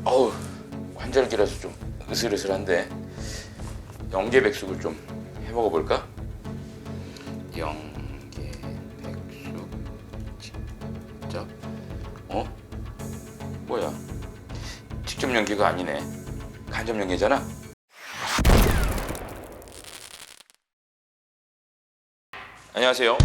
어우, 환절기라서 좀 으슬으슬한데 영계백숙을 좀 해먹어 볼까? 영계백숙 직접 뭐야? 직접 연계가 아니네. 간접 연계잖아. 안녕하세요.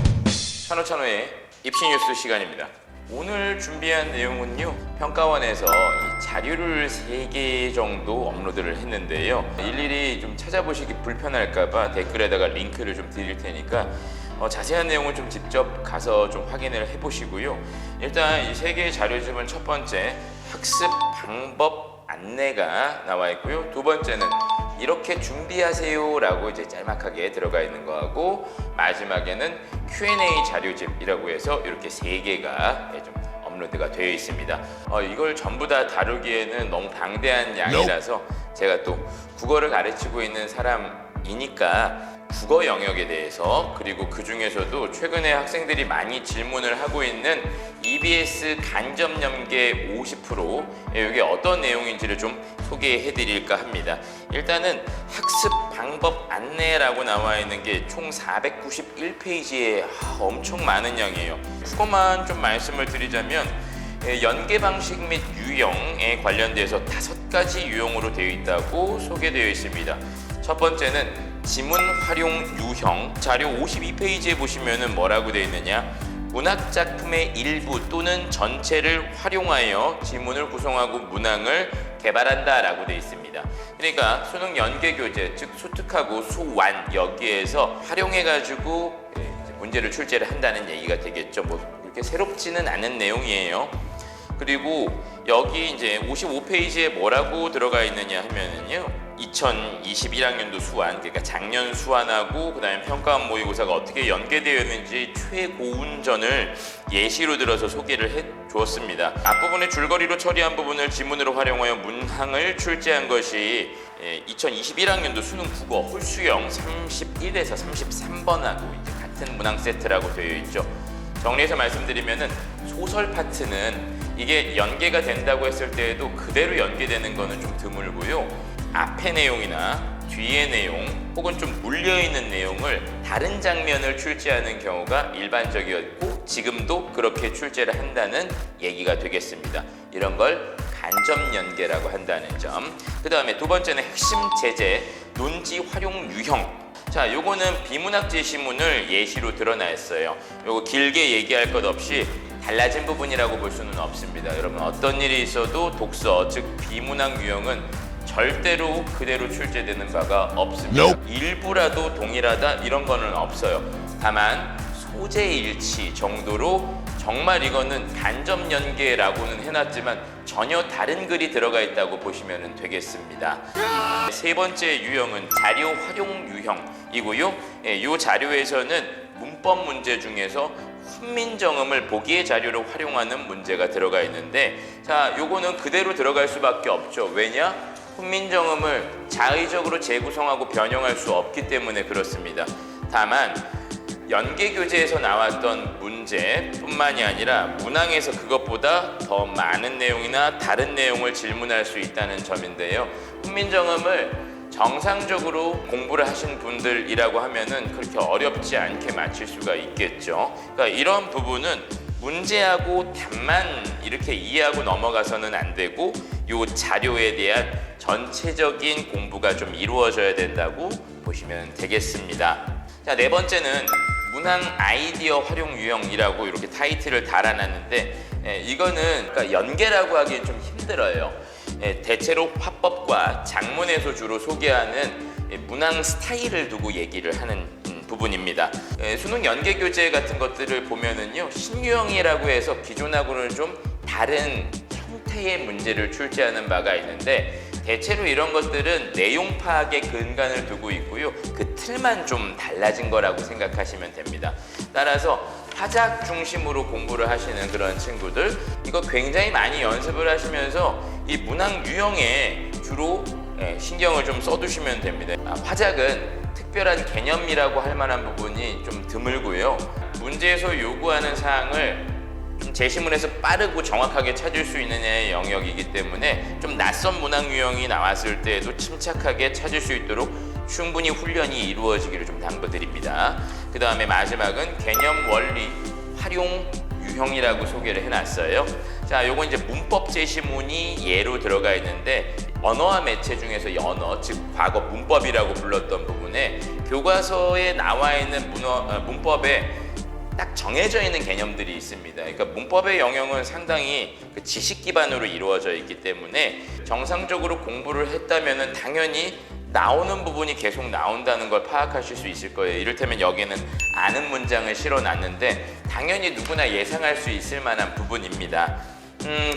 찬호의 입시 뉴스 시간입니다. 오늘 준비한 내용은요, 평가원에서 이 자료를 3개 정도 업로드를 했는데요, 일일이 좀 찾아보시기 불편할까봐 댓글에다가 링크를 좀 드릴 테니까 자세한 내용은 좀 직접 가서 좀 확인을 해보시고요. 일단 이 3개의 자료집은 첫 번째 학습 방법 안내가 나와 있고요, 두 번째는 이렇게 준비하세요 라고 이제 짤막하게 들어가 있는 거하고, 마지막에는 Q&A 자료집이라고 해서 이렇게 3개가 좀 업로드가 되어 있습니다. 이걸 전부 다 다루기에는 너무 방대한 양이라서 제가 또 국어를 가르치고 있는 사람이니까 국어 영역에 대해서, 그리고 그 중에서도 최근에 학생들이 많이 질문을 하고 있는 EBS 간접 연계 50%, 이게 어떤 내용인지를 좀 소개해 드릴까 합니다. 일단은 학습 방법 안내라고 나와 있는 게 총 491페이지에 엄청 많은 양이에요. 그것만 좀 말씀을 드리자면, 연계 방식 및 유형에 관련돼서 5가지 유형으로 되어 있다고 소개되어 있습니다. 첫 번째는 지문 활용 유형. 자료 52페이지에 보시면은 뭐라고 되어 있느냐, 문학 작품의 일부 또는 전체를 활용하여 지문을 구성하고 문항을 개발한다 라고 되어 있습니다. 그러니까 수능 연계 교재, 즉 수특하고 수완, 여기에서 활용해 가지고 문제를 출제를 한다는 얘기가 되겠죠. 뭐 이렇게 새롭지는 않은 내용이에요. 그리고 여기 이제 55페이지에 뭐라고 들어가 있느냐 하면은요, 2021학년도 수완, 그러니까 작년 수완하고 그 다음에 평가원 모의고사가 어떻게 연계되어 있는지 최고운전을 예시로 들어서 소개를 해 주었습니다. 앞부분에 줄거리로 처리한 부분을 지문으로 활용하여 문항을 출제한 것이 2021학년도 수능 국어 홀수형 31에서 33번하고 이제 같은 문항 세트라고 되어 있죠. 정리해서 말씀드리면은, 소설 파트는 이게 연계가 된다고 했을 때에도 그대로 연계되는 거는 좀 드물고요, 앞의 내용이나 뒤의 내용 혹은 좀 물려있는 내용을 다른 장면을 출제하는 경우가 일반적이었고 지금도 그렇게 출제를 한다는 얘기가 되겠습니다. 이런 걸 간접 연계라고 한다는 점. 그 다음에 두 번째는 핵심 제재, 논지 활용 유형. 자, 요거는 비문학 제시문을 예시로 드러냈어요. 요거 길게 얘기할 것 없이 달라진 부분이라고 볼 수는 없습니다. 여러분, 어떤 일이 있어도 독서, 즉 비문학 유형은 절대로 그대로 출제되는 바가 없습니다. 일부라도 동일하다 이런 거는 없어요. 다만 소재 일치 정도로 정말 이거는 간접 연계라고는 해놨지만 전혀 다른 글이 들어가 있다고 보시면 되겠습니다. 세 번째 유형은 자료 활용 유형이고요. 이 자료에서는 문법 문제 중에서 훈민정음을 보기의 자료로 활용하는 문제가 들어가 있는데, 자, 요거는 그대로 들어갈 수밖에 없죠. 왜냐? 훈민정음을 자의적으로 재구성하고 변형할 수 없기 때문에 그렇습니다. 다만 연계교재에서 나왔던 문제뿐만이 아니라 문항에서 그것보다 더 많은 내용이나 다른 내용을 질문할 수 있다는 점인데요, 훈민정음을 정상적으로 공부를 하신 분들이라고 하면은 그렇게 어렵지 않게 맞힐 수가 있겠죠. 그러니까 이런 부분은 문제하고 답만 이렇게 이해하고 넘어가서는 안 되고, 이 자료에 대한 전체적인 공부가 좀 이루어져야 된다고 보시면 되겠습니다. 자, 네 번째는 문항 아이디어 활용 유형이라고 이렇게 타이틀을 달아놨는데, 이거는 그러니까 연계라고 하기엔 좀 힘들어요. 대체로 화법과 작문에서 주로 소개하는 문항 스타일을 두고 얘기를 하는 부분입니다. 수능 연계 교재 같은 것들을 보면은요, 신유형이라고 해서 기존하고는 좀 다른 형태의 문제를 출제하는 바가 있는데, 대체로 이런 것들은 내용 파악에 근간을 두고 있고요, 그 틀만 좀 달라진 거라고 생각하시면 됩니다. 따라서 화작 중심으로 공부를 하시는 그런 친구들, 이거 굉장히 많이 연습을 하시면서 이 문항 유형에 주로 신경을 좀 써두시면 됩니다. 화작은 특별한 개념이라고 할 만한 부분이 좀 드물고요, 문제에서 요구하는 사항을 좀 제시문에서 빠르고 정확하게 찾을 수 있는 영역이기 때문에 좀 낯선 문학 유형이 나왔을 때에도 침착하게 찾을 수 있도록 충분히 훈련이 이루어지기를 좀 당부드립니다. 그 다음에 마지막은 개념 원리 활용 유형이라고 소개를 해놨어요. 자, 요건 이제 문법 제시문이 예로 들어가 있는데 언어와 매체 중에서 연어, 즉 과거 문법이라고 불렀던 부분에 교과서에 나와 있는 문법에 딱 정해져 있는 개념들이 있습니다. 그러니까 문법의 영역은 상당히 그 지식 기반으로 이루어져 있기 때문에 정상적으로 공부를 했다면은 당연히 나오는 부분이 계속 나온다는 걸 파악하실 수 있을 거예요. 이를테면 여기는 아는 문장을 실어놨는데 당연히 누구나 예상할 수 있을 만한 부분입니다.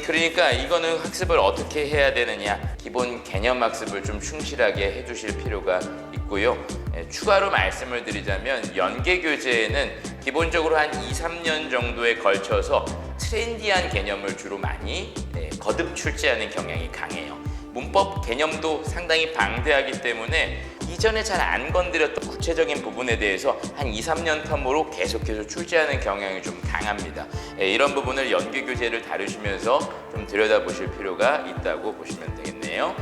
그러니까 이거는 학습을 어떻게 해야 되느냐, 기본 개념 학습을 좀 충실하게 해주실 필요가 있고요. 추가로 말씀을 드리자면 연계 교재에는 기본적으로 한 2-3년 정도에 걸쳐서 트렌디한 개념을 주로 많이 거듭 출제하는 경향이 강해요. 문법 개념도 상당히 방대하기 때문에 이전에 잘 안 건드렸던 구체적인 부분에 대해서 한 2-3년 텀으로 계속해서 출제하는 경향이 좀 강합니다. 이런 부분을 연계 교재를 다루시면서 좀 들여다보실 필요가 있다고 보시면 되겠네요.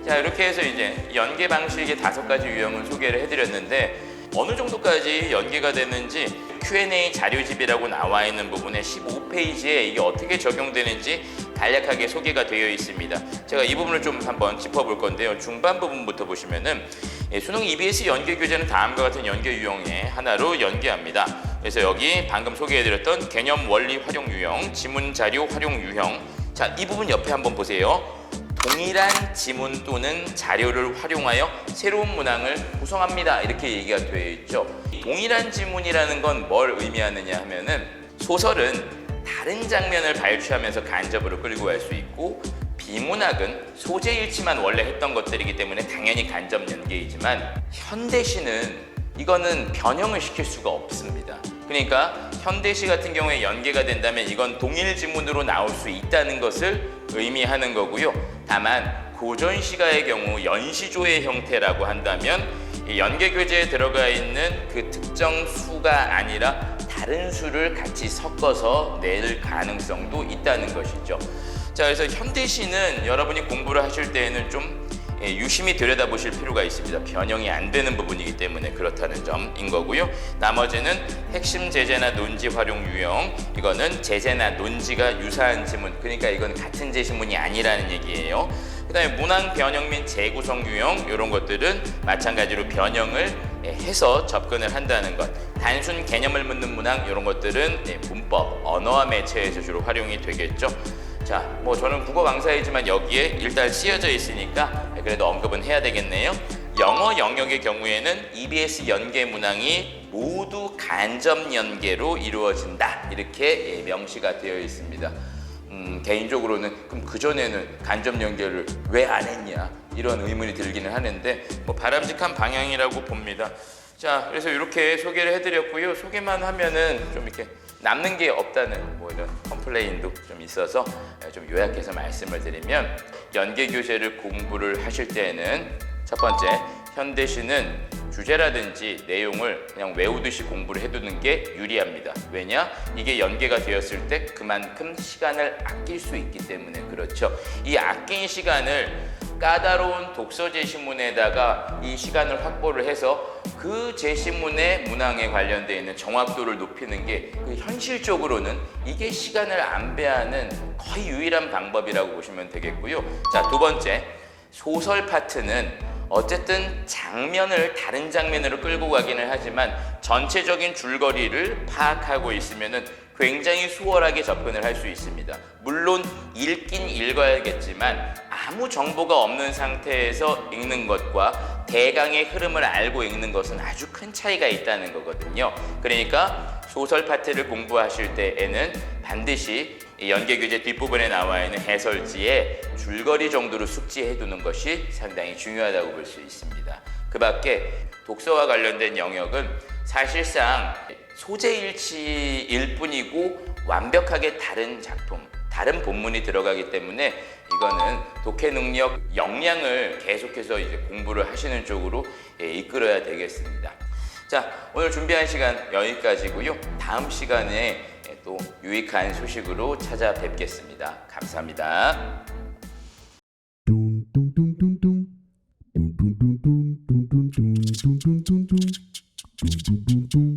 자, 이렇게 해서 이제 연계 방식의 5가지 유형을 소개를 해드렸는데 어느 정도까지 연계가 되는지 Q&A 자료집이라고 나와 있는 부분의 15페이지에 이게 어떻게 적용되는지 간략하게 소개가 되어 있습니다. 제가 이 부분을 좀 한번 짚어볼 건데요. 중반 부분부터 보시면은 수능 EBS 연계 교재는 다음과 같은 연계 유형의 하나로 연계합니다. 그래서 여기 방금 소개해드렸던 개념 원리 활용 유형, 지문 자료 활용 유형. 자, 이 부분 옆에 한번 보세요. 동일한 지문 또는 자료를 활용하여 새로운 문항을 구성합니다. 이렇게 얘기가 되어 있죠. 동일한 지문이라는 건 뭘 의미하느냐 하면은 소설은 다른 장면을 발췌하면서 간접으로 끌고 갈 수 있고 비문학은 소재 일치만 원래 했던 것들이기 때문에 당연히 간접 연계이지만 현대시는 이거는 변형을 시킬 수가 없습니다. 그러니까 현대시 같은 경우에 연계가 된다면 이건 동일 지문으로 나올 수 있다는 것을 의미하는 거고요. 다만 고전시가의 경우 연시조의 형태라고 한다면 이 연계 교재에 들어가 있는 그 특정 수가 아니라 다른 수를 같이 섞어서 낼 가능성도 있다는 것이죠. 자, 그래서 현대시는 여러분이 공부를 하실 때에는 좀 유심히 들여다보실 필요가 있습니다. 변형이 안 되는 부분이기 때문에 그렇다는 점인 거고요. 나머지는 핵심 제재나 논지 활용 유형, 이거는 제재나 논지가 유사한 지문, 그러니까 이건 같은 제시문이 아니라는 얘기예요. 그 다음에 문항 변형 및 재구성 유형, 이런 것들은 마찬가지로 변형을 해서 접근을 한다는 것. 단순 개념을 묻는 문항, 이런 것들은 문법, 언어와 매체에서 주로 활용이 되겠죠. 자, 뭐 저는 국어 강사이지만 여기에 일단 쓰여져 있으니까 그래도 언급은 해야 되겠네요. 영어 영역의 경우에는 EBS 연계 문항이 모두 간접 연계로 이루어진다. 이렇게 명시가 되어 있습니다. 개인적으로는 그럼 그전에는 간접 연계를 왜 안 했냐 이런 의문이 들기는 하는데 뭐 바람직한 방향이라고 봅니다. 자, 그래서 이렇게 소개를 해드렸고요. 소개만 하면은 좀 이렇게 남는 게 없다는 뭐 이런 컴플레인도 좀 있어서 좀 요약해서 말씀을 드리면 연계 교재를 공부를 하실 때에는 첫 번째, 현대시는 주제라든지 내용을 그냥 외우듯이 공부를 해두는 게 유리합니다. 왜냐? 이게 연계가 되었을 때 그만큼 시간을 아낄 수 있기 때문에 그렇죠. 이 아낀 시간을 까다로운 독서 제시문에다가 이 시간을 확보를 해서 그 제시문의 문항에 관련되어 있는 정확도를 높이는 게 현실적으로는 이게 시간을 안배하는 거의 유일한 방법이라고 보시면 되겠고요. 자, 두 번째, 소설 파트는 어쨌든 장면을 다른 장면으로 끌고 가기는 하지만 전체적인 줄거리를 파악하고 있으면은 굉장히 수월하게 접근을 할 수 있습니다. 물론 읽긴 읽어야겠지만 아무 정보가 없는 상태에서 읽는 것과 대강의 흐름을 알고 읽는 것은 아주 큰 차이가 있다는 거거든요. 그러니까 소설 파트를 공부하실 때에는 반드시 연계 교재 뒷부분에 나와 있는 해설지에 줄거리 정도로 숙지해 두는 것이 상당히 중요하다고 볼 수 있습니다. 그 밖에 독서와 관련된 영역은 사실상 소재 일치일 뿐이고 완벽하게 다른 작품, 다른 본문이 들어가기 때문에 이거는 독해 능력, 역량을 계속해서 이제 공부를 하시는 쪽으로 이끌어야 되겠습니다. 자, 오늘 준비한 시간 여기까지고요. 다음 시간에 또 유익한 소식으로 찾아뵙겠습니다. 감사합니다. Dun dun dun dun dun. Dun dun dun dun dun dun dun dun dun dun dun. Dun dun dun dun.